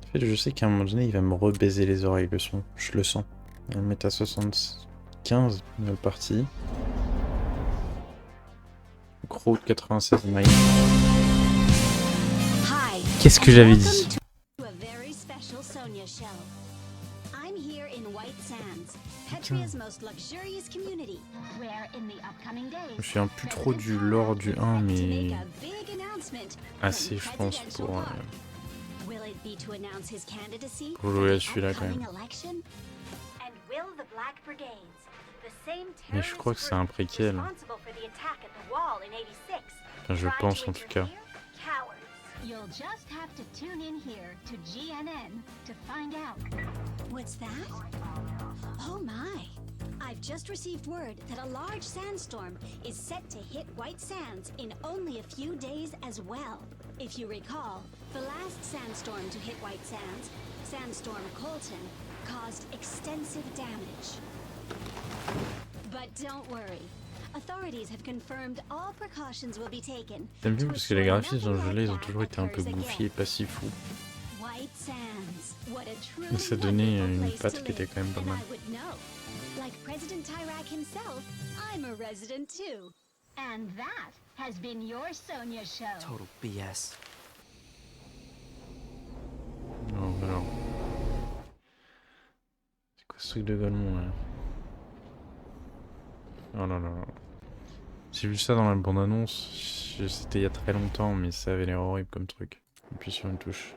En fait, je sais qu'à un moment donné, il va me rebaiser les oreilles, le son. Je le sens. On va le mettre à 75, mal parti. Gros 96 miles. Qu'est-ce que j'avais dit? Je me souviens plus trop du lore du 1, mais assez, je pense, pour jouer à celui-là quand même. Mais je crois que c'est un préquel. Enfin, je pense en tout cas. You'll just have to tune in here to GNN to find out. What's that? Oh my! I've just received word that a large sandstorm is set to hit White Sands in only a few days as well. If you recall, the last sandstorm to hit White Sands, Sandstorm Colton, caused extensive damage. But don't worry. Authorities have confirmed all precautions will be taken. J'aime bien parce que les graphismes dans le jeu là, ils ont toujours été un peu goofy et pas si fous. Mais ça donnait une patte qui était quand même pas mal. Like President Tyrak himself, I'm a resident too. And that has been your Sonia show. Total BS. Non, alors. C'est quoi ce truc de Golemont là? Oh là là. J'ai vu ça dans la bande-annonce. C'était il y a très longtemps, mais ça avait l'air horrible comme truc. Et puis sur une touche.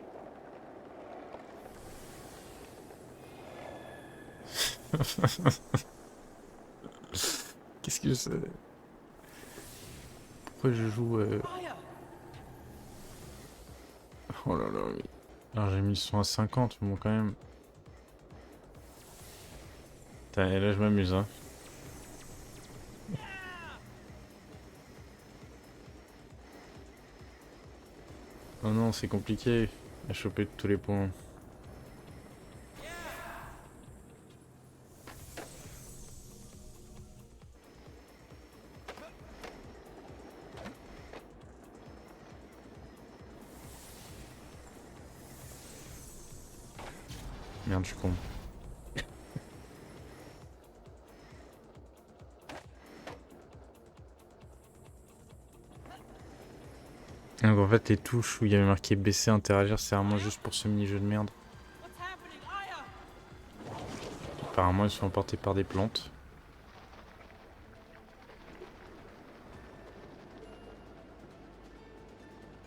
Qu'est-ce que c'est? Pourquoi je joue Oh là là, oui. Alors j'ai mis le son à 50, mais bon quand même. Putain, et là je m'amuse hein. Oh non, c'est compliqué à choper tous les points. Merde, je suis con. Donc en fait les touches où il y avait marqué baisser, interagir, c'est vraiment juste pour ce mini-jeu de merde. Apparemment ils sont emportés par des plantes.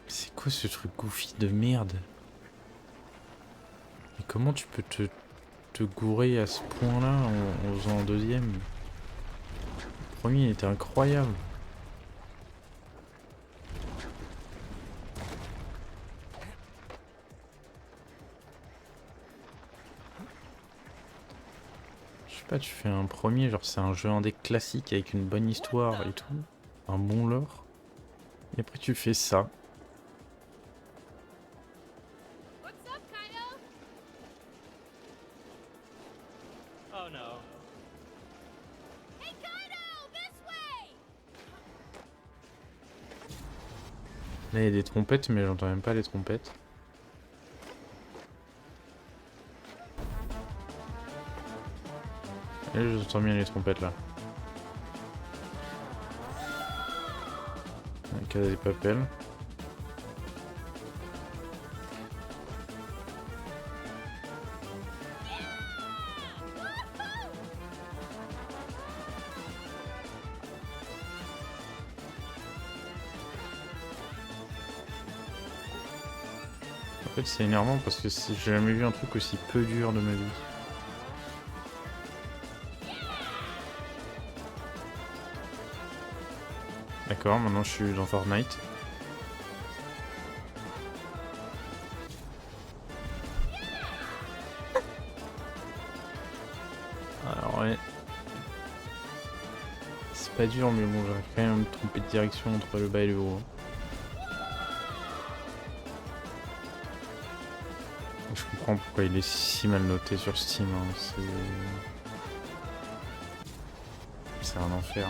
C'est quoi ce truc goofy de merde? Mais comment tu peux te gourer à ce point-là en faisant un deuxième? Le premier il était incroyable. Je sais pas, tu fais un premier, genre c'est un jeu indé classique avec une bonne histoire et tout, un bon lore. Et après tu fais ça. Oh no. Là il y a des trompettes mais j'entends même pas les trompettes. Et là j'entends bien les trompettes là. Casa des Papel. En fait c'est énervant parce que j'ai jamais vu un truc aussi peu dur de ma vie. D'accord, maintenant je suis dans Fortnite. Alors ouais. C'est pas dur mais bon j'arrive quand même à me tromper de direction entre le bas et le haut. Je comprends pourquoi il est si mal noté sur Steam, hein. C'est un enfer.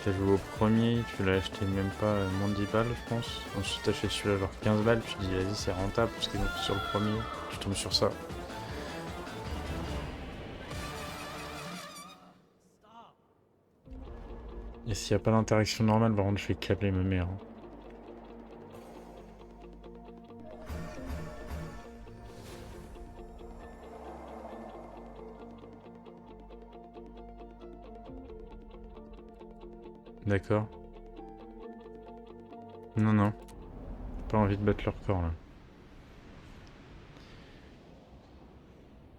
T'as joué au premier, tu l'as acheté même pas moins de 10 balles, je pense. Ensuite, t'achètes celui-là genre 15 balles, tu te dis vas-y, c'est rentable parce qu'ils ont fait sur le premier. Tu tombes sur ça. Et s'il n'y a pas d'interaction normale, par contre, je vais câbler ma mère. D'accord. Non, non. Pas envie de battre leur corps là.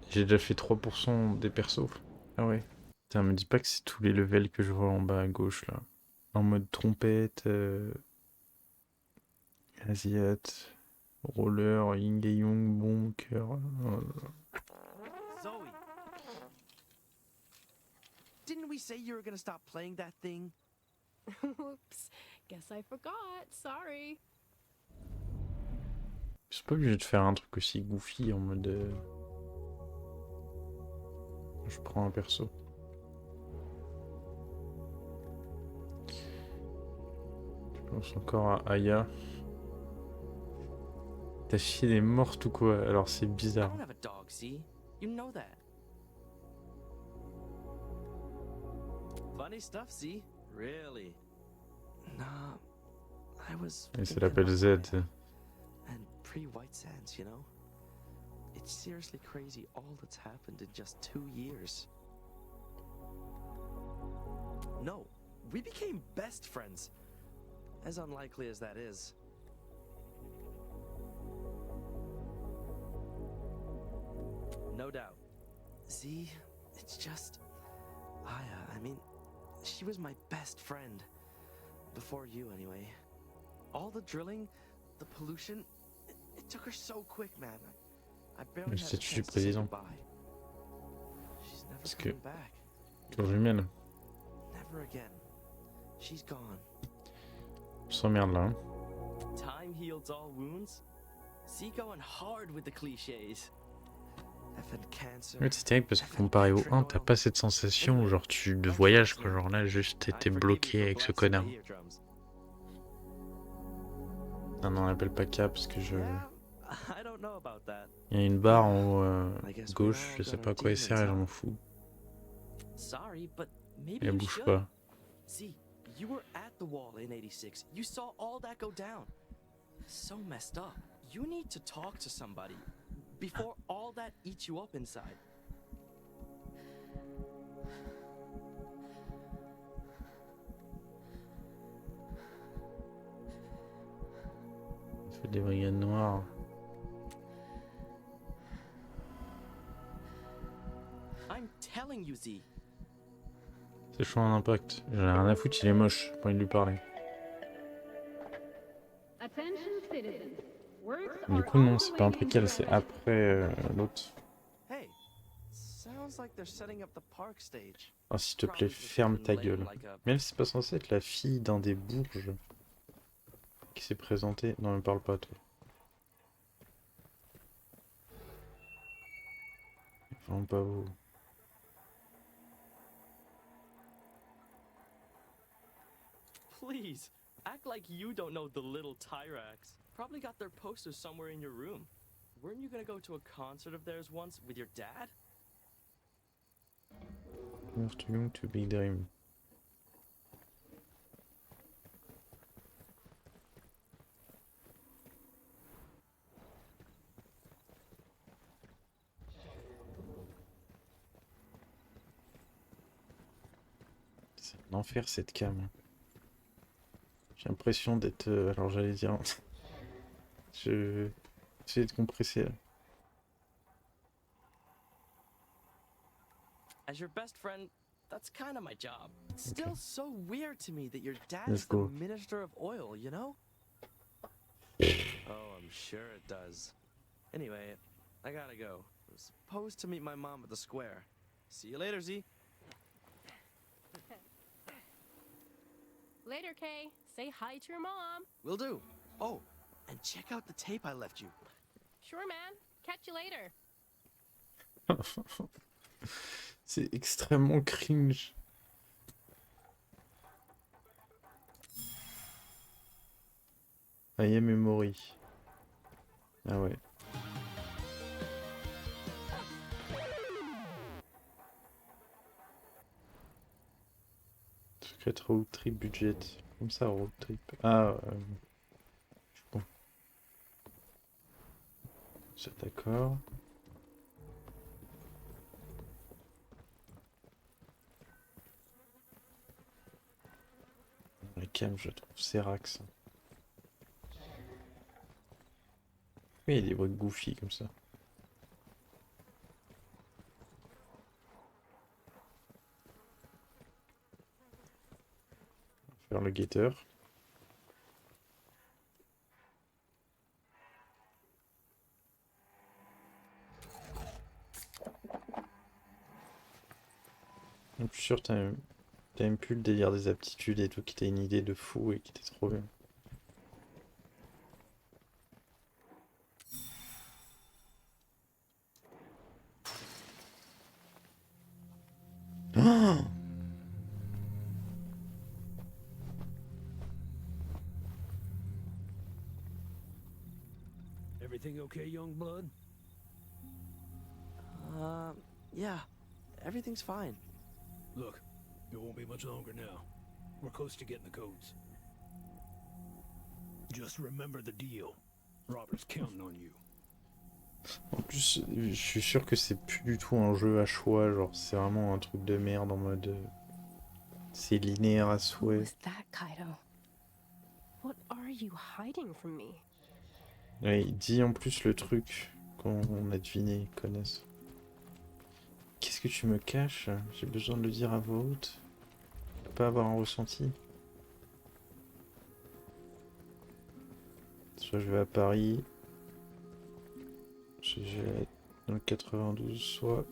J'ai déjà fait 3% des persos. Ah ouais. Putain, me dis pas que c'est tous les levels que je vois en bas à gauche là. En mode trompette, Asiate, roller, yin et yang, bon, cœur. Zoe! Didn't we say you were gonna stop playing that thing? Oops, guess I forgot. Sorry. Je suis pas obligé de faire un truc aussi goofy en mode. Je prends un perso. Je pense encore à Aya. Ta chienne est morte ou quoi? Alors c'est I bizarre. don't have a dog, see? You know that. Funny stuff, see? Really? Nah, I was. Et ça thinking l'appelle about Z. Maya and pre-White Sands, you know? It's seriously crazy all that's happened in just 2 years. No, we became best friends. As unlikely as that is. No doubt. See, it's just Aya. I mean, she was my best friend. Before you, anyway. All the drilling, the pollution, it took her so quick, man. I barely Le had a statut du chance to say président. goodbye. She's never Parce que- coming back. Tour jumelle. Never again. She's gone. On s'emmerde là. Hein. Time heals all wounds. See, going hard with the clichés. I've had cancer. Ouais, c'est terrible parce que comparé au 1, t'as pas cette sensation où genre tu voyages quoi. Genre là, juste t'étais bloqué avec ce connard. Ah non, on l'appelle pas K parce que je. Yeah, I don't know about that. Il y a une barre en haut gauche, je sais pas à quoi elle sert et je m'en fous. Sorry, but maybe Elle you bouge should. pas. See, you were at the wall in 86. You saw all that go down. So messed up. You need to talk to somebody before all that eats you up inside. Il fait des brigades noires. I'm telling you, Z. C'est chaud en impact. J'en ai rien à foutre, il est moche. J'ai pas envie de lui parler. Attention citizens. Works Du are coup, non, on c'est the pas un way in préquel, c'est progress. après l'autre. Hey, sounds like they're setting up the park stage. Oh, s'il te plaît, ferme ta gueule. Mais elle, c'est pas censé être la fille d'un des bourges qui s'est présenté. Non, ne me parle pas, toi. Vraiment pas beau. Please, act like you don't know the little Tyrax. Probably got their posters somewhere in your room. Weren't you gonna go to a concert of theirs once with your dad? You're too young to be dream. C'est un enfer cette cam. J'ai l'impression d'être. Alors j'allais dire. Je. J'essaie de compresser là. As your best friend, that's kind of my job. It's Okay. still so weird to me that your dad Let's is the go. minister of oil, you know? Oh, I'm sure it does. Anyway, I gotta go. I'm supposed to meet my mom at the square. See you later, Z. Later, Kay. Say hi to your mom. Will do. Oh, and check out the tape I left you. Sure, man. Catch you later. C'est extrêmement cringe. Aya Memory. Ah ouais. Secret Road Trip Budget. Comme ça, Road Trip. Ah, je suis con. Ça, d'accord. La cam, je trouve Serax. Oui, il y a des bruits goofy comme ça. Faire le guetteur. Je suis sûr que t'as même plus le délire des aptitudes et tout, qui t'a une idée de fou et qui était trop bien. Oh, Everything okay, young blood? Yeah, everything's fine. Look, it won't be much longer now. We're close to getting the codes. Just remember the deal. Robert's counting on you. en plus, je suis sûr que c'est plus du tout un jeu à choix, genre c'est vraiment un truc de merde en mode... c'est linéaire à Who souhait. was that, Kaido? What are you hiding from me? Ouais, il dit en plus le truc qu'on a deviné, ils connaissent. Qu'est-ce que tu me caches? J'ai besoin de le dire à voix haute. Je peux pas avoir un ressenti. Soit je vais à Paris, soit je vais dans le 92, soit...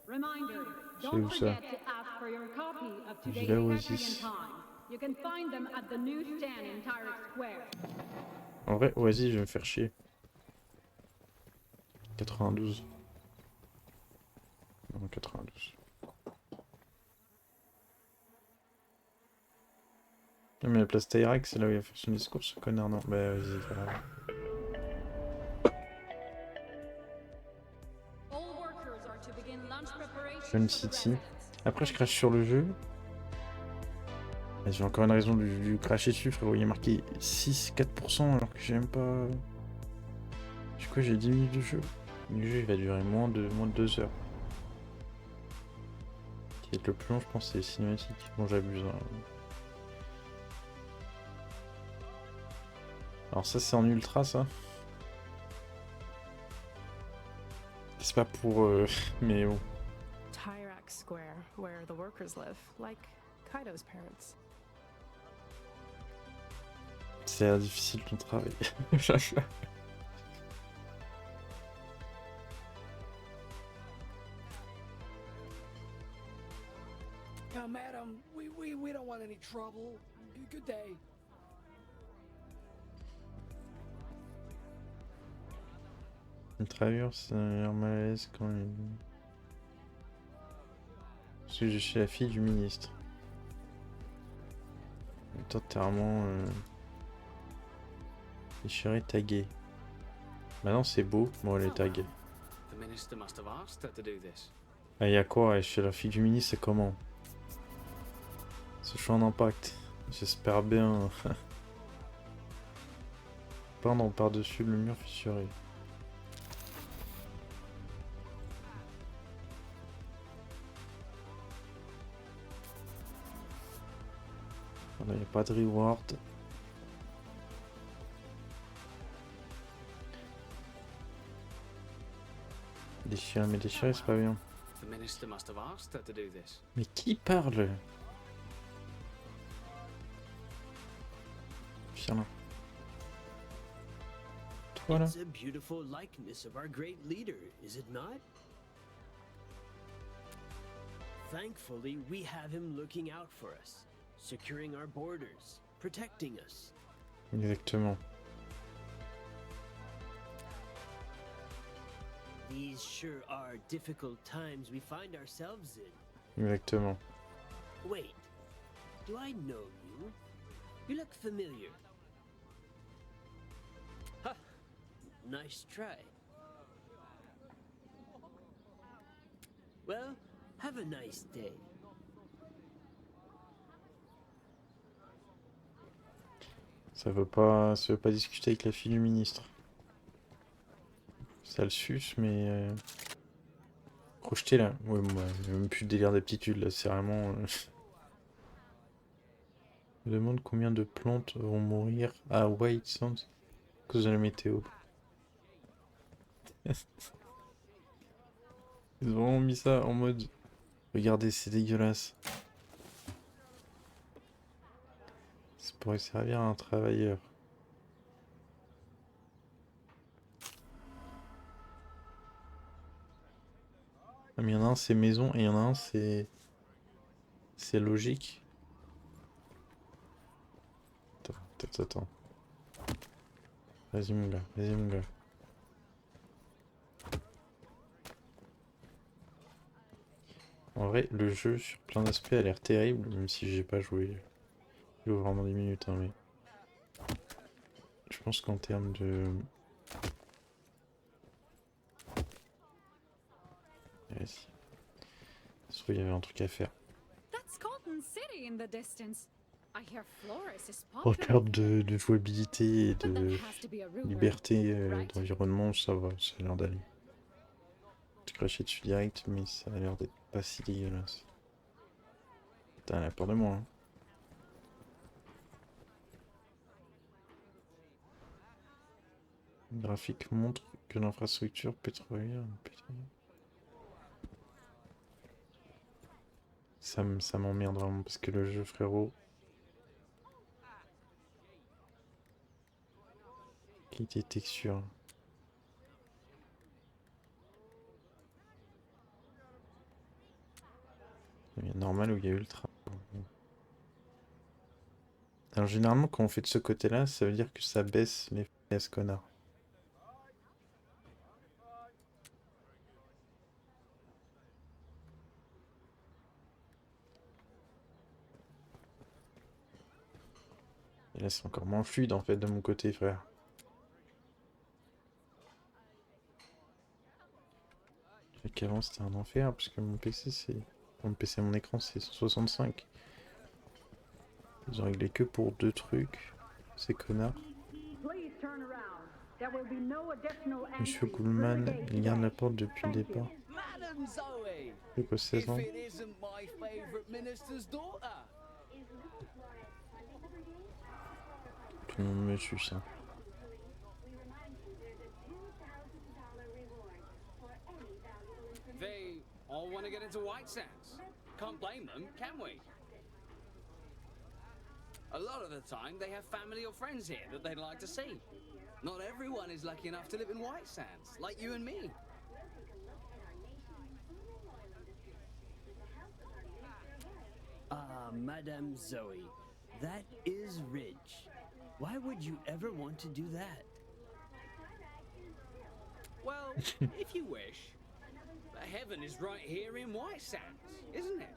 Reminder, C'est don't où ça? forget to ask for your copy of today's Villa Hyperion Oasis. Times. You can find them at the newsstand in Tyrek Square. En vrai, vas-y, je vais me faire chier. 92. Non, 92. Non, mais la place Tyrac, c'est là où il va faire son discours, ce connard, non. Bah, vas-y, voilà. All workers are to begin lunch preparation Fun for the City. residents. Après, je crache sur le jeu. J'ai encore une raison de lui cracher dessus, frérot. Il est marqué 6-4% alors que j'ai même pas... Je sais quoi, j'ai 10 minutes de jeu. Le jeu, il va durer moins de 2 heures. Qui est le plus long, je pense, c'est les cinématiques. Bon, j'abuse. Hein. Alors ça, c'est en ultra, ça. C'est pas pour... mais bon. Tyrak Square, where the workers live, like Kaido's parents. C'est difficile ton travail. Madam, we don't want any trouble. Good day. Une travailleur, c'est un malaise quand il... Parce que je suis la fille du ministre. Totalement... déchiré, tagué. Maintenant c'est beau, bon elle est taguée. The minister must have asked her to do this. Ah y'a quoi? Je suis la fille du ministre, c'est comment? Ce choix d'impact. J'espère bien. Peindre par-dessus le mur fissuré. Voilà, y a pas de reward. Déchirer, mais déchirer, c'est pas bien. The minister must have asked her to do this. Mais qui parle? Viens là. Toi là? It's a beautiful likeness of our great leader, is it not? Thankfully, we have him looking out for us, securing our borders, protecting us. Exactement. These sure are difficult times we find ourselves in. Exactement. Wait, Do I know you? You look familiar. Ha! Nice try. Well, have a nice day. Ça veut pas discuter avec la fille du ministre. Ça le suce, mais... Projeté là. Ouais, moi, j'ai même plus de délire d'aptitude là, c'est vraiment... Je me demande combien de plantes vont mourir à White Sands à cause de la météo. Ils ont vraiment mis ça en mode... Regardez, c'est dégueulasse. Ça pourrait servir à un travailleur. Ah, mais il y en a un c'est maison et il y en a un c'est... C'est logique. Attends. Vas-y mon gars, vas-y mon gars. En vrai, le jeu sur plein d'aspects a l'air terrible, même si j'ai pas joué. J'ai joué vraiment 10 minutes, hein, mais... Je pense qu'en termes de... Vas-y. Je trouve qu'il y avait un truc à faire. En termes de jouabilité et de liberté d'environnement, ça va, ça a l'air d'aller. J'ai craché dessus direct, mais ça a l'air d'être pas si dégueulasse. Putain, elle a peur de moi, hein. Le graphique montre que l'infrastructure pétrolière... Ça m'emmerde vraiment parce que le jeu, frérot... Qualité texture. Il y a normal ou il y a ultra. Alors généralement quand on fait de ce côté-là, ça veut dire que ça baisse les FPS, connard. Et là c'est encore moins fluide en fait de mon côté, frère. Qu'avant c'était un enfer parce que mon PC c'est... mon écran c'est 165. Ils ont réglé que pour 2 trucs, ces connards. Monsieur Goulman, il garde la porte depuis le départ. Il a quoi, 16 ans? Tout le monde me suit ça. They all want to get into White Sands. Can't blame them, can we? A lot of the time, they have family or friends here that they'd like to see. Not everyone is lucky enough to live in White Sands, like you and me. Ah, Madame Zoe, that is rich. Why would you ever want to do that? Well, if you wish. Heaven is right here in White Sands, isn't it?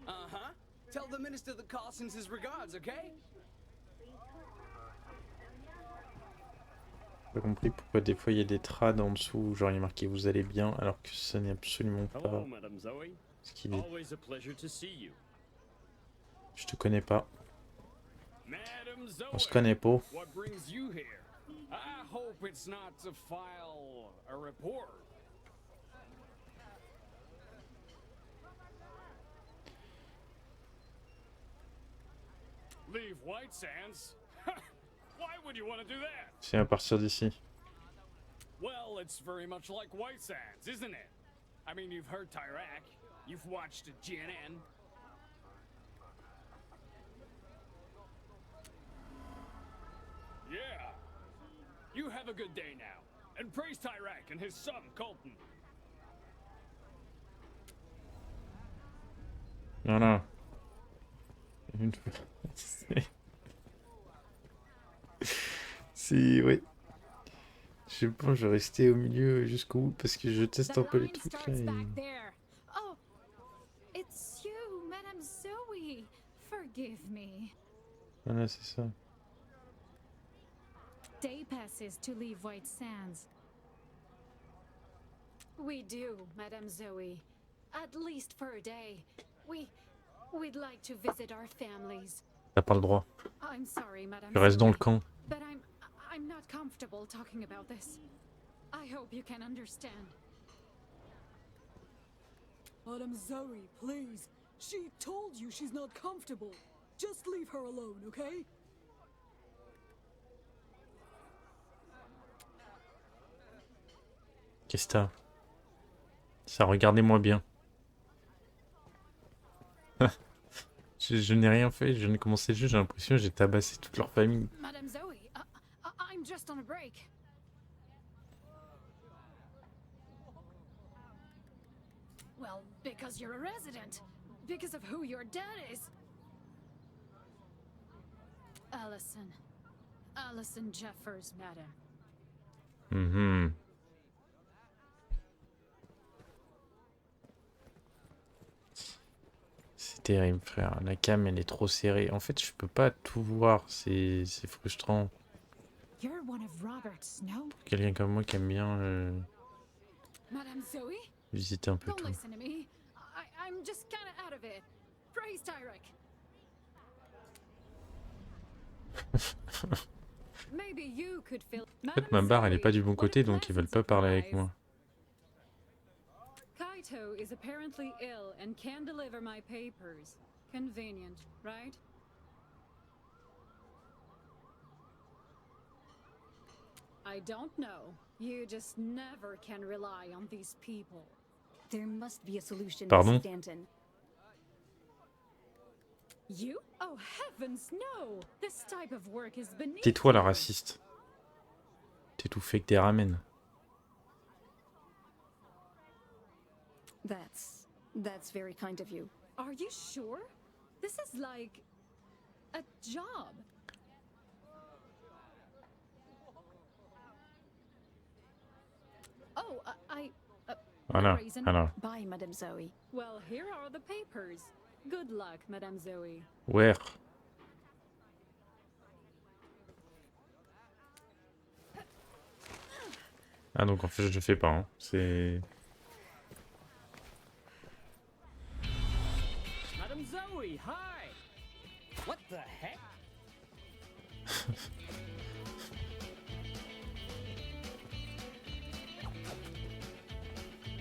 Uh-huh. Tell the minister that Carson says regards, okay? J'ai pas compris pourquoi des fois il y a des trades en dessous, genre il est marqué vous allez bien, alors que ce n'est absolument pas ce qu'il est. Je te connais pas. On se connaît pas. Leave White Sands? Why would you want to do that? C'est à partir d'ici. Well, it's very much like White Sands, isn't it? I mean, you've heard Tyrak, you've watched GNN. Yeah. You have a good day now, and praise Tyrak and his son, Colton. Voilà. C'est... Ouais. Je pense que je vais rester au milieu jusqu'au bout parce que je teste un peu les trucs là et... Oh, it's you, Madame Zoe. Forgive me. Voilà, c'est ça. Day passes to leave White Sands. We do, Madame Zoe. At least for a day. We'd like to visit our families. T'as pas le droit. I'm sorry, Madame Tu restes dans le Zoe, camp. but I'm not comfortable talking about this. I hope you can understand. Madame Zoe, please. She told you she's not comfortable. Just leave her alone, okay? Qu'est-ce que t'as? Ça, regardez-moi bien. Je n'ai rien fait, je n'ai commencé le jeu, j'ai l'impression que j'ai tabassé toute leur famille. Madame Zoe, I'm just on a break. Well, because you're a resident. Because of who your dad is. Allison Jeffers, madam. C'est terrible, frère. La cam, elle est trop serrée. En fait, je peux pas tout voir. C'est frustrant. You're one of Robert Snow? Pour quelqu'un comme moi qui aime bien Madame Zoe? visiter un peu Don't tout. listen to me. I'm just kind of out of it. Praise Tyrek. Maybe you could fill. En fait, ma barre, elle est pas du bon côté, donc ils veulent pas parler avec moi. Kaito is apparently ill and can't deliver my papers. Convenient, right? I don't know. You just never can rely on these people. There must be a solution, Pardon? Mrs. Stanton. You? Oh heavens, no! This type of work is beneath Tais-toi, la you. raciste. T'es tout fait que t'es ramen. That's very kind of you. Are you sure? This is like a job. Oh, Voilà, no reason. alors. Bye, Madame Zoe. Well, here are the papers. Good luck, Madame Zoe. Ouais. Ah, donc en fait, je le fais pas, hein. C'est... Madame Zoe, hi! What the heck?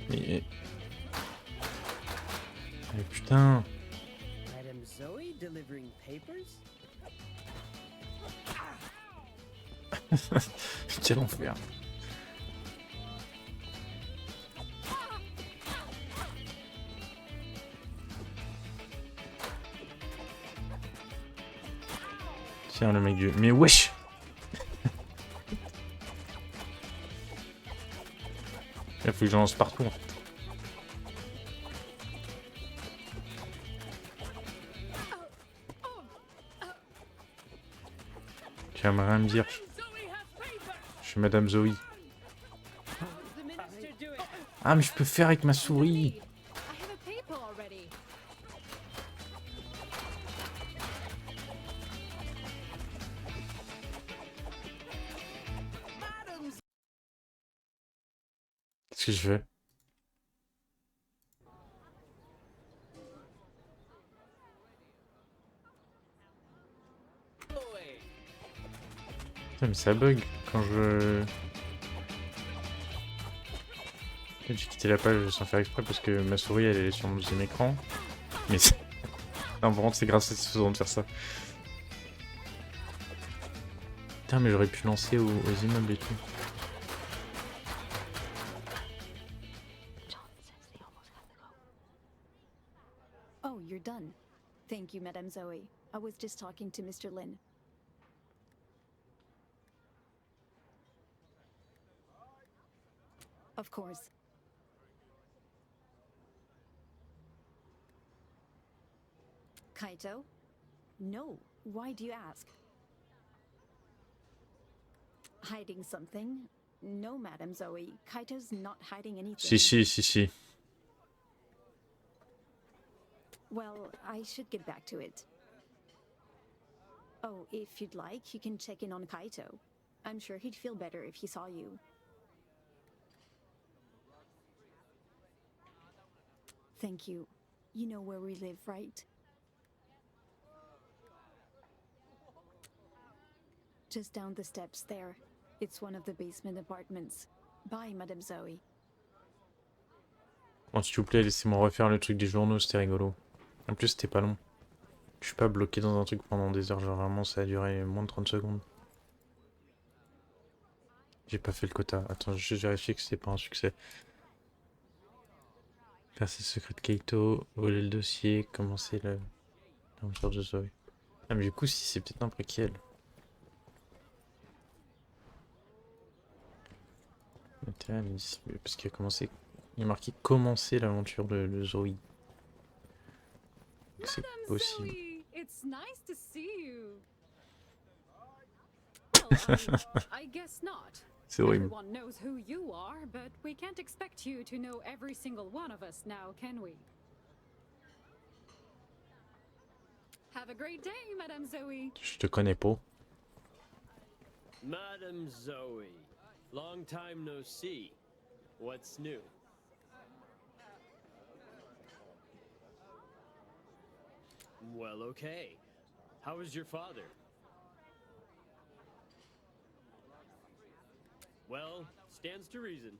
Mais putain. Madame Zoe delivering papers? Quel enfer. Tiens, le mec du... Mais wesh. Il faut que je lance partout en fait. Tu aimerais rien me dire. Je suis Madame Zoe. Ah mais je peux faire avec ma souris. I have a paper already. Qu'est-ce que je fais? Putain, mais ça bug quand je... J'ai quitté la page sans faire exprès parce que ma souris elle est sur mon deuxième écran. Mais non, vraiment c'est grâce à cette façon de faire ça. Putain, mais j'aurais pu lancer aux immeubles et tout. Oh, you're done. Thank you, Madame Zoe. I was just talking to Mr. Lin. Of course. Kaito? No. Why do you ask? Hiding something? No, Madame Zoe. Kaito's not hiding anything. Si. Well, I should get back to it. Oh, if you'd like, you can check in on Kaito. I'm sure he'd feel better if he saw you. Thank you. You know where we live, right? Just down the steps there. It's one of the basement apartments. Bye, Madame Zoe. Bon, s'il vous plaît, laissez-moi refaire le truc des journaux, c'était rigolo. En plus, c'était pas long. Je suis pas bloqué dans un truc pendant des heures, genre vraiment, ça a duré moins de 30 secondes. J'ai pas fait le quota. Attends, je vérifie que c'était pas un succès. Faire ses secrets de Kaito, voler le dossier, commencer l'aventure de Zoé. Ah, mais du coup, si c'est peut-être un préquel. Parce qu'il a commencé. Il est marqué commencer l'aventure de Zoé. C'est possible. Zoe, it's nice to see you. Well, I guess not. C'est horrible. Everyone knows who you are, but we can't expect you to know every single one of us now, can we? Have a great day, Madame Zoe. Je te connais pas. Madame Zoe, long time no see. What's new? Well, okay. How is your father? Well, stands to reason.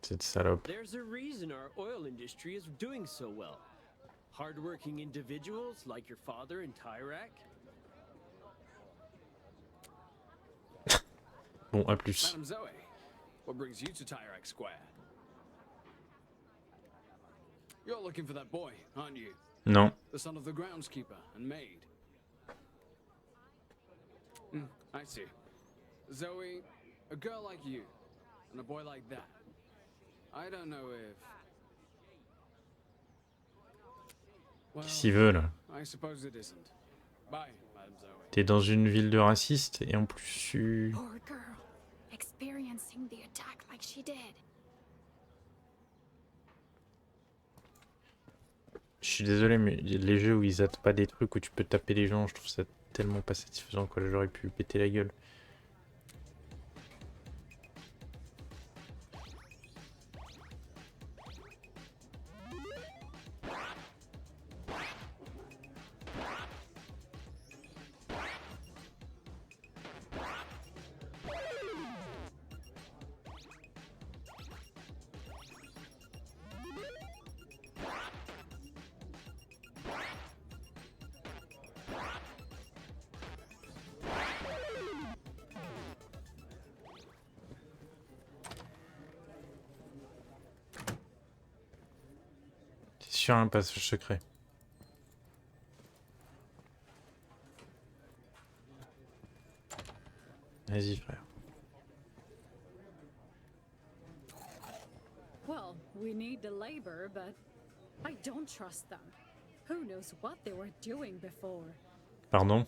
Cette salope. There's a reason our oil industry is doing so well. Hardworking individuals like your father in Tyrak. Bon, à plus. Madame Zoe, what brings you to Tyrak Square? You're looking for that boy, aren't you? Non. The son of the groundskeeper and maid. I see. Zoe, a girl like you, and a boy like that. I don't know if... Well, Qu'est-ce qu'il veut là? I suppose it isn't. Bye, Madame Zoe. T'es dans une ville de racistes et en plus tu... Poor girl, experiencing the attack like she did. Je suis désolé, mais les jeux où ils attent pas des trucs où tu peux taper les gens, je trouve ça tellement pas satisfaisant, quoi. J'aurais pu péter la gueule. Sur un passage secret. Vas-y, frère. Well, we need the labor, but I don't trust them. Who knows what they were doing before? Pardon?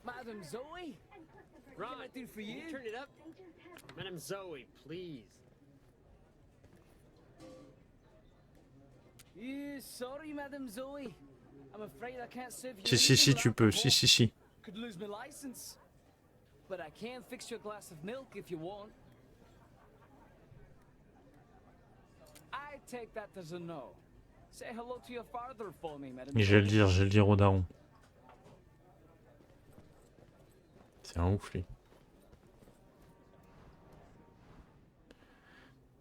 Madame Zoe? Ron, What can I do for you? turn it up? Madame Zoe, please. Sorry, Madame Zoe. I'm afraid I can't serve you. Si, tu peux. Si. Could lose my license. But I can fix you a glass of milk if you want. I take that as a no. Say hello to your father for me, Madame Et je vais Zoe. le dire au daron. C'est un ouf, lui.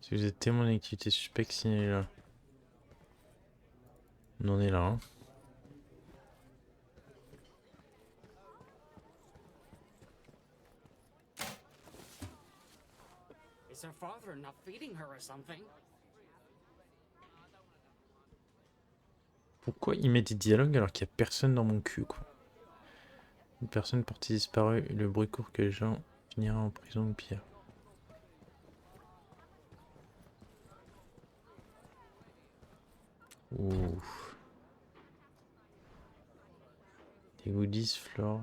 Si vous êtes témoin d'activité suspecte, signalez-la. On en est là, hein. Is her father not feeding her or something? Pourquoi il met des dialogues alors qu'il n'y a personne dans mon cul, quoi? Une personne portée disparue, le bruit court que les gens finira en prison ou pire. Ouh. Des goodies, Flore.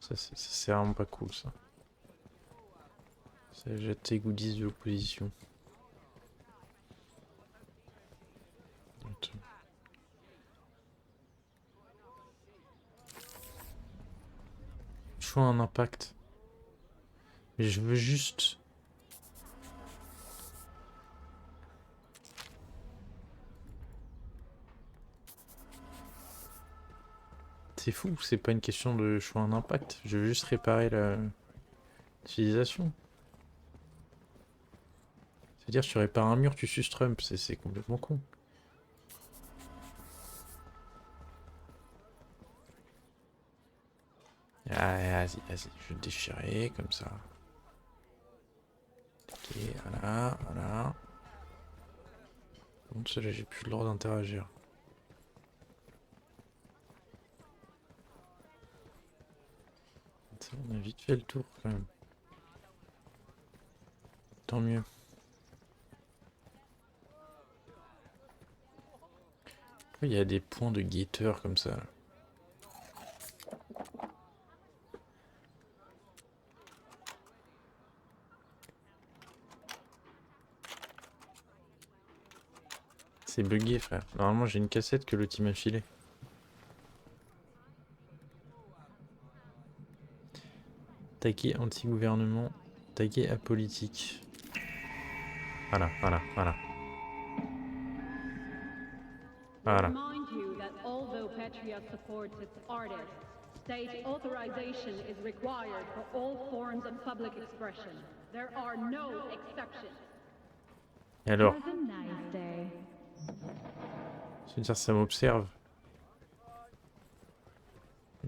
Ça c'est vraiment pas cool, ça. Ça jette tes goodies de l'opposition. choix a un impact. Mais je veux juste... C'est fou, c'est pas une question de choix un impact. Je veux juste réparer la civilisation. C'est-à-dire, tu répares un mur, tu suces Trump, c'est complètement con. Allez, vas-y, vas-y, je vais le déchirer comme ça. Ok, voilà, voilà. Bon, celui-là, j'ai plus le droit d'interagir. On a vite fait le tour quand même. Tant mieux. Il y a des points de guetteurs comme ça. Là. C'est bugué, frère. Normalement, j'ai une cassette que l'outil m'a filé. Taquet anti-gouvernement, taquet apolitique. Voilà, voilà, voilà. Voilà. Remind you that although Patriot supports its artists, state authorization is required for all forms of public expression. There are no exceptions. Et alors? Have a nice day. C'est-à-dire ça m'observe.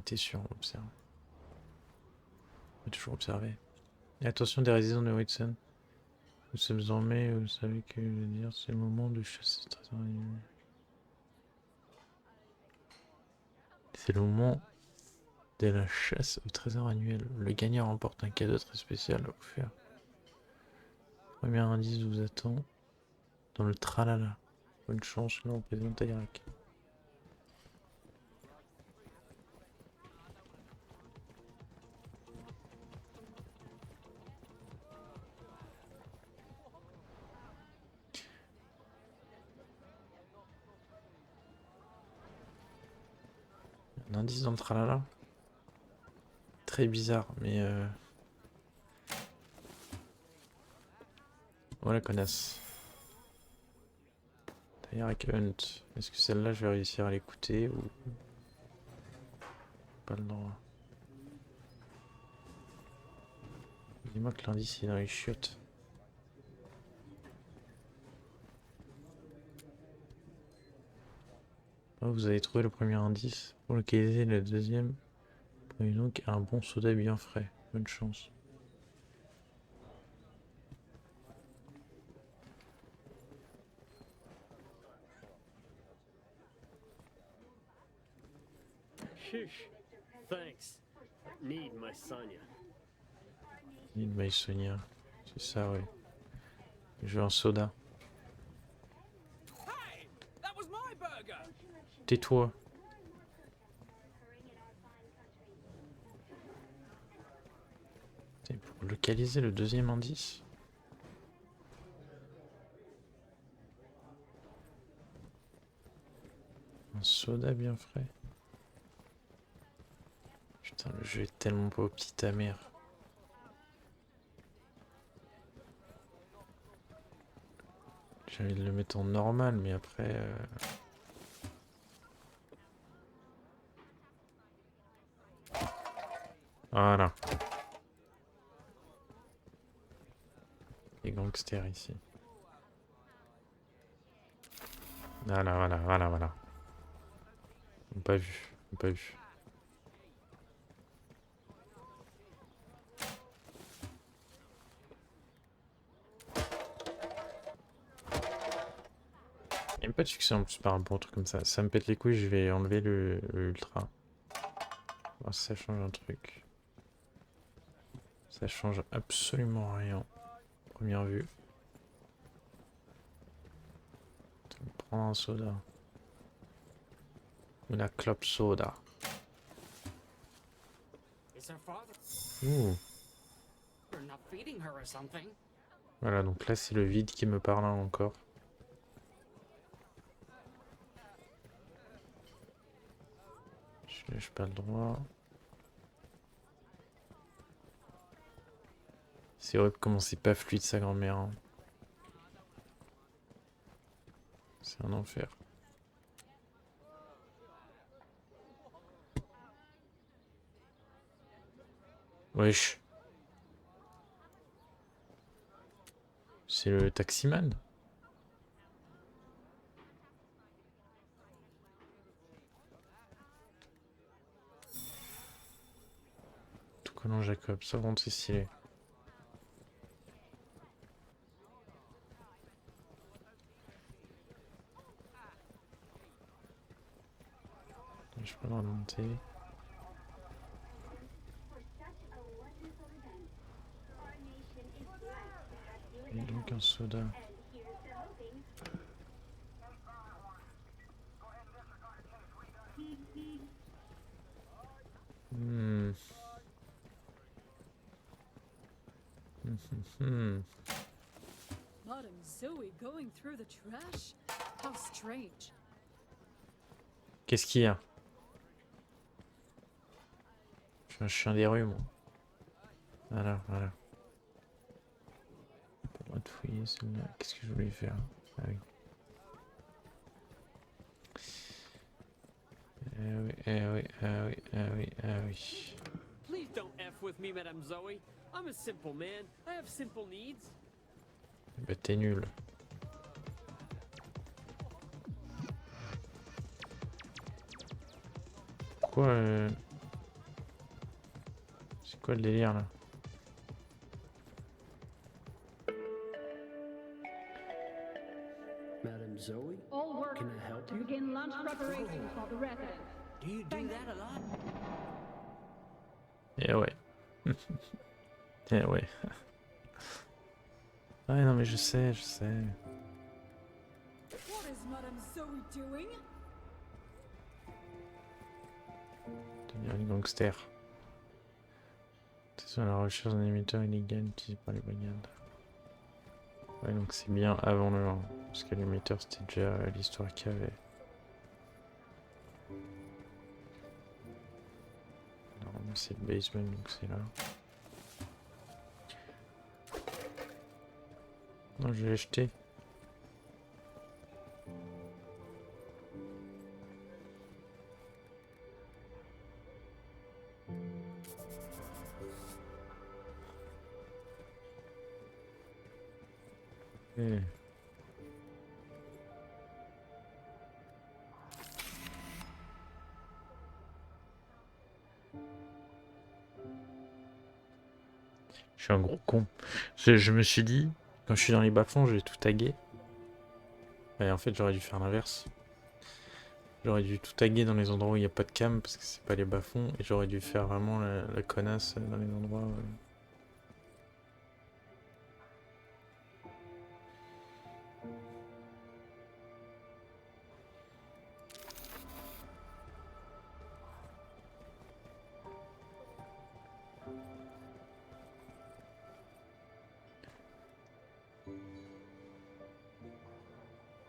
T'es sûr, on observe. On va toujours observer. Et attention des résidents de Whitson. Nous sommes en mai, vous savez que je veux dire, c'est le moment de chasser ce trésor annuel. C'est le moment de la chasse au trésor annuel. Le gagnant remporte un cadeau très spécial offert. Premier indice vous attend dans le tralala. Bonne chance, là on présente à Irak. Un indice dans le tralala. Très bizarre, mais voilà, connasse. Irak Hunt. Est-ce que celle-là, je vais réussir à l'écouter ou... Pas le droit. Dis-moi que l'indice est dans les chiottes. Oh, vous avez trouvé le premier indice. Pour localiser le deuxième, prenez donc un bon soda bien frais. Bonne chance. Shush. Thanks. Need my Sonia. Need my Sonia. C'est ça, ouais. Je veux un soda. Tais-toi. Pour localiser le deuxième indice. Un soda bien frais. Putain, le jeu est tellement pas au petit ta mère. J'ai envie de le mettre en normal, mais après... Voilà. Les gangsters ici. Voilà, voilà, voilà, voilà. Ils n'ont pas vu, ils n'ont pas vu. Il n'y a même pas de succès en plus par rapport à un truc comme ça. Ça me pète les couilles, je vais enlever le ultra. Voir si ça change un truc. Ça change absolument rien. Première vue. On va prendre un soda. Ou la clope soda. Ouh. Voilà, donc là c'est le vide qui me parle encore. Je pas le droit. C'est horrible comment c'est pas fluide sa grand-mère. Hein. C'est un enfer. Wesh. C'est le taximan. Tout collant Jacob, ça rentre, c'est stylé. Je peux le remonter. Et donc un soda. Madame Zoe going through the trash? How strange. Qu'est-ce qu'il y a? Je suis un chien des rues, moi. Voilà, voilà. Pas le droit de fouiller celle-là. Qu'est-ce que je voulais faire? Ah oui. Ah oui, ah oui, ah oui, ah oui, ah oui. Please don't F with me, Madame Zoe. I'm a simple man. I have simple needs. Bah t'es nul. Pourquoi c'est quoi le délire là? Madame Zoe, All workers can I help to you? begin lunch preparations for the residents. Do you do that a lot? Eh ouais. Eh ouais. Ouais non mais je sais, je sais. What is Madame Zoe doing? Devenir une gangster. Attention à la recherche d'un émetteur illégal utilisé par les brigades. Ouais donc c'est bien avant le 1. Parce que l'émetteur c'était déjà l'histoire qu'il y avait. Normalement c'est le basement donc c'est là. Non je vais l'acheter. Eh. Je suis un gros con. Je me suis dit, quand je suis dans les bas-fonds, je vais tout taguer. Et en fait, j'aurais dû faire l'inverse. J'aurais dû tout taguer dans les endroits où il n'y a pas de cam, parce que c'est pas les bas-fonds. Et j'aurais dû faire vraiment la connasse dans les endroits...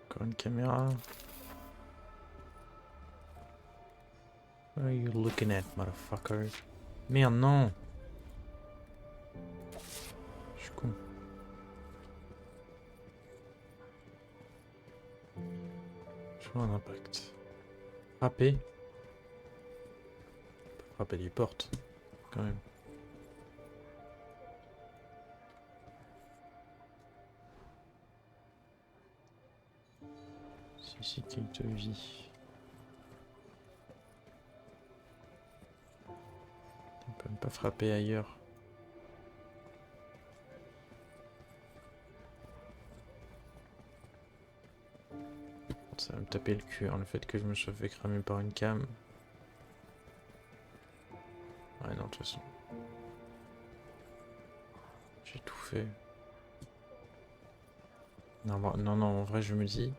Encore une caméra. What are you looking at, motherfucker? Merde, non! Je suis con. Je vois un impact. Frapper. Frapper les portes, quand même. Si qu'il te vit. On peut même pas frapper ailleurs. Ça va me taper le cul, hein, le fait que je me sois fait cramer par une cam. Ouais non de toute façon. J'ai tout fait. Non, non, en vrai je me dis...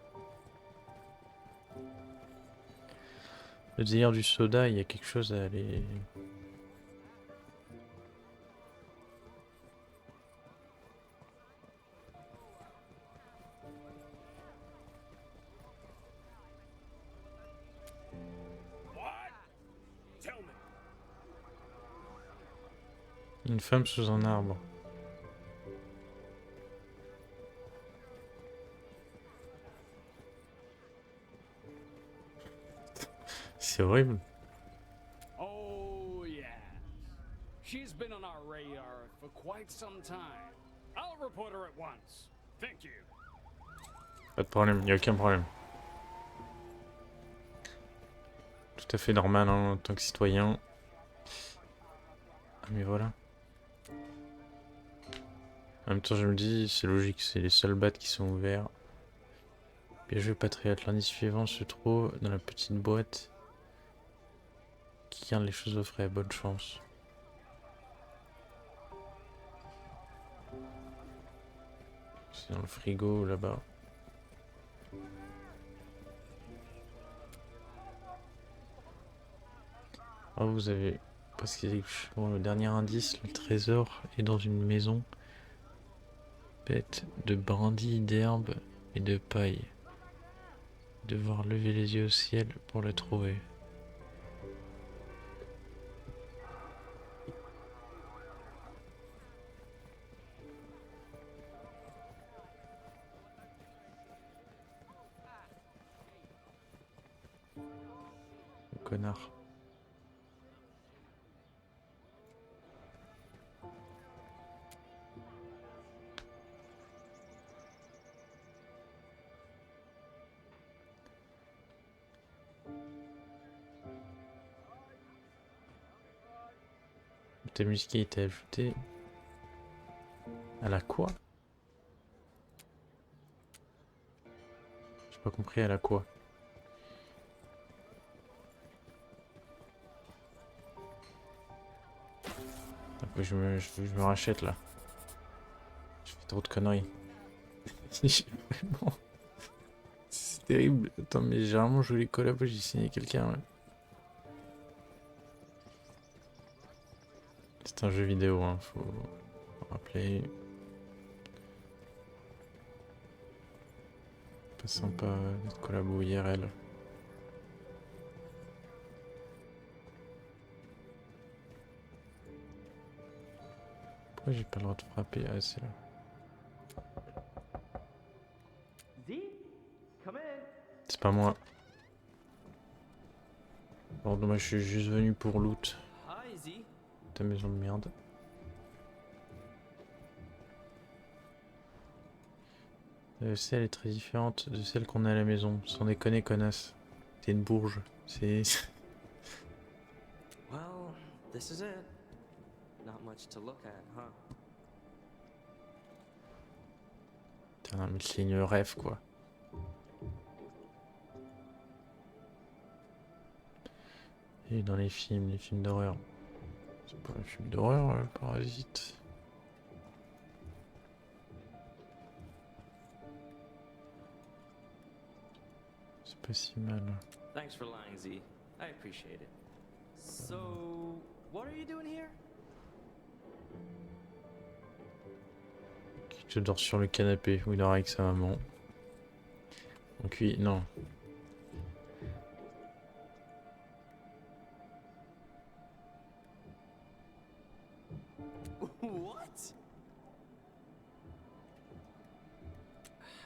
Le délire du soda, il y a quelque chose à aller... Une femme sous un arbre. C'est horrible. Oh, yeah. She's been on our radar for quite some time. I'll report her at once. Thank you. Pas de problème, y a aucun problème. Tout à fait normal hein, en tant que citoyen. Ah mais voilà. En même temps je me dis, c'est logique, c'est les seuls bacs qui sont ouverts. Bien joué Patriote, l'indice suivant se trouve dans la petite boîte qui garde les choses au frais, bonne chance. C'est dans le frigo là-bas. Ah vous avez... Parce que bon, le dernier indice, le trésor est dans une maison faite de brindilles d'herbe et de paille. Devoir lever les yeux au ciel pour le trouver. Connard. Ta musique a été ajoutée à la quoi? J'ai pas compris à la quoi. Après, je me rachète là. Je fais trop de conneries. Bon. C'est terrible. Attends, mais généralement je joue les collabs, j'ai signé quelqu'un. Ouais. C'est un jeu vidéo, hein, faut rappeler. Pas sympa d'être collabo IRL. Pourquoi j'ai pas le droit de frapper? Ah, c'est là. C'est pas moi. Bon, moi je suis juste venu pour loot. Ta maison de merde. Celle est très différente de celle qu'on a à la maison. Sans déconner, connasse. T'es une bourge. C'est... Well, this is it. Not much to look at, huh? Putain, mais c'est une rêve, quoi. Et dans les films d'horreur. C'est pas un film d'horreur, Parasite. C'est pas si mal. Thanks for lying, Z. I appreciate it. So, what are you doing here? Qui te dort sur le canapé où il dort avec sa maman. Donc oui, non. What?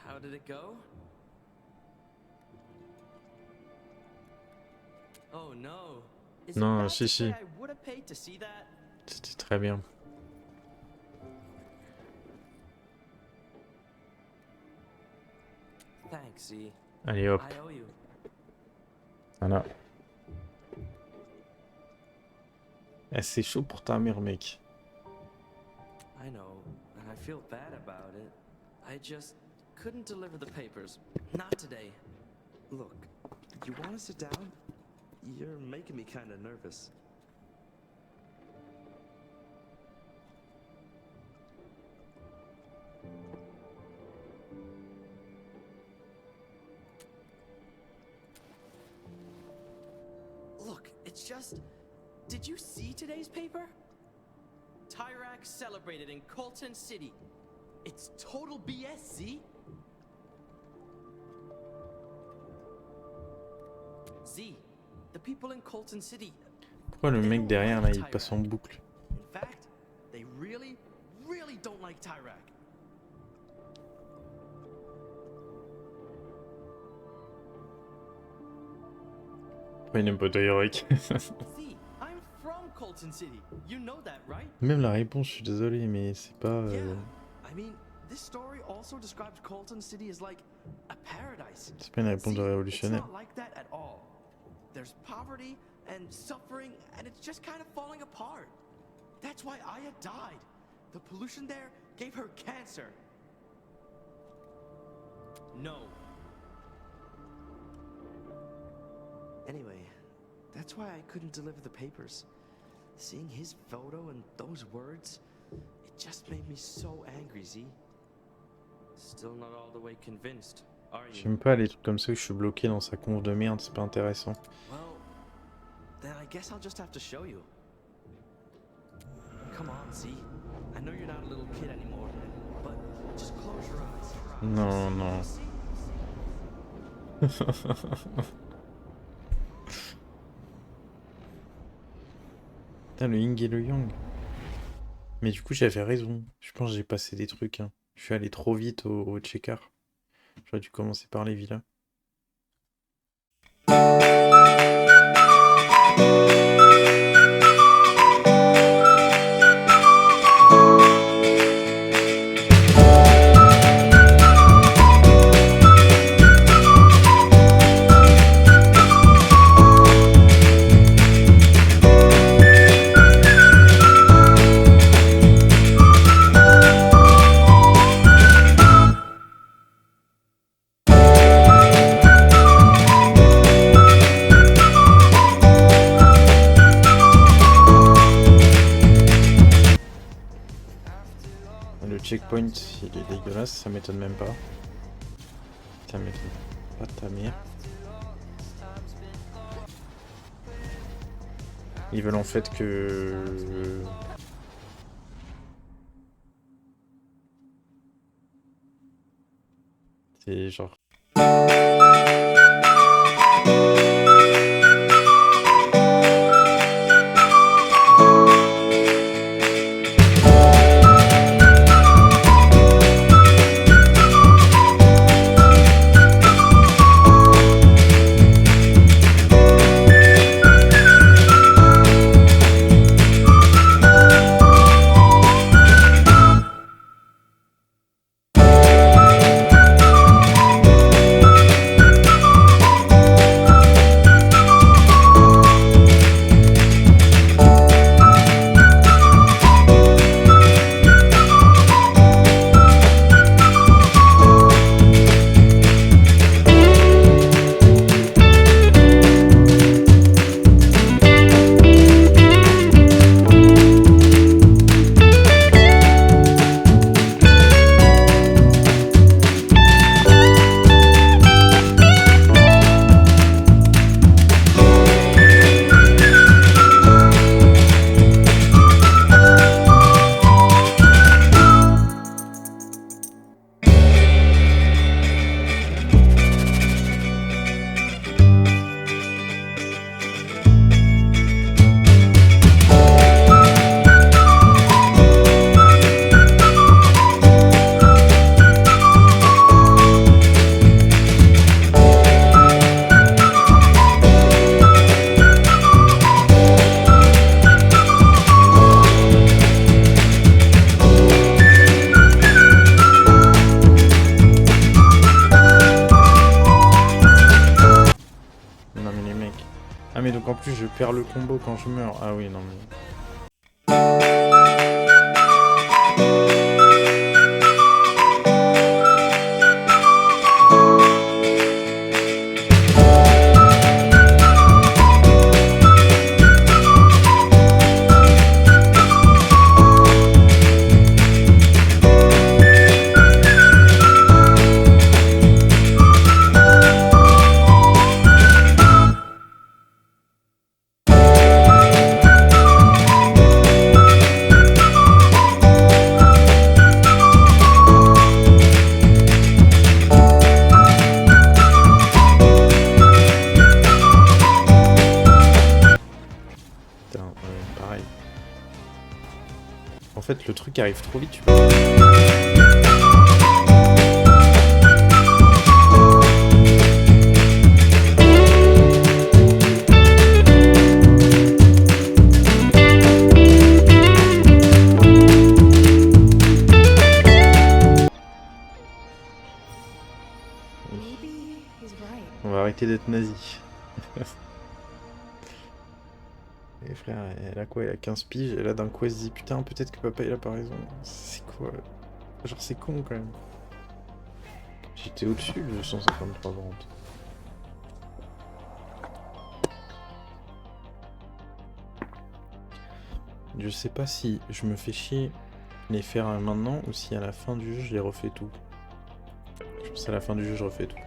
How did it go? Oh no. Non, si. C'était très bien. Thanks, Z. Allez hop. I owe you. Voilà. Eh, c'est chaud pour ta mère, mec. I know, and I feel bad about it. I just couldn't deliver the papers. Not today. Look, you want to sit down? You're making me kind of nervous. Look, it's just... Did you see today's paper? Tyrak celebrated in Colton City. It's total BS, Z. Z, the people in Colton City... Pourquoi le mec derrière là il passe en boucle? In fact, they really don't like Tyrak. Pourquoi il n'aime pas Tyrak? See, I'm from Colton City. You know that, right? Même la réponse, je suis désolé, mais c'est pas... I mean, this story also describes Colton City as like a paradise. C'est pas une réponse de See, révolutionnaire. It's not like that at all. There's poverty and suffering, and it's just kind of falling apart. That's why Aya died. The pollution there gave her cancer. No. Anyway, that's why I couldn't deliver the papers. Seeing his photo and those words, it just made me so angry, Z. Still not all the way convinced, are you? J'aime pas les trucs comme ça où je suis bloqué dans sa conf de merde, c'est pas intéressant. Well, then I guess I'll just have to show you. Come on, Z. I know you're not a little kid anymore, but just close your eyes. Non, non. Putain, le yin et le yang. Mais du coup, j'avais raison. Je pense que j'ai passé des trucs. Hein. Je suis allé trop vite au checker. J'aurais dû commencer par les villas. Le checkpoint, il est dégueulasse, ça m'étonne même pas. Ça m'étonne pas de ta mère. Ils veulent en fait que... C'est genre... Ah mais donc en plus je perds le combo quand je meurs. Ah oui non mais... Pareil. En fait, le truc arrive trop vite. Tu peux... arrêter d'être nazi. Et frère, elle a quoi? Elle a 15 piges, et là d'un coup elle se dit putain, peut-être que papa il a pas raison. C'est quoi? Genre c'est con quand même. J'étais au-dessus de 153 ventes. Je sais pas si je me fais chier les faire maintenant ou si à la fin du jeu je les refais tout. Je pense à la fin du jeu je refais tout.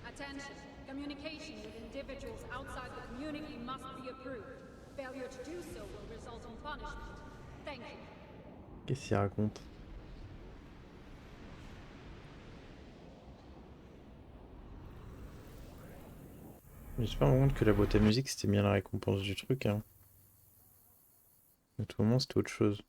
Attention. Communication with individuals outside the community must be approved. Failure to do so will result in punishment. Thank you. Qu'est-ce qu'il raconte? J'espère par contre que la boîte à musique c'était bien la récompense du truc, hein. À tout moment c'était autre chose.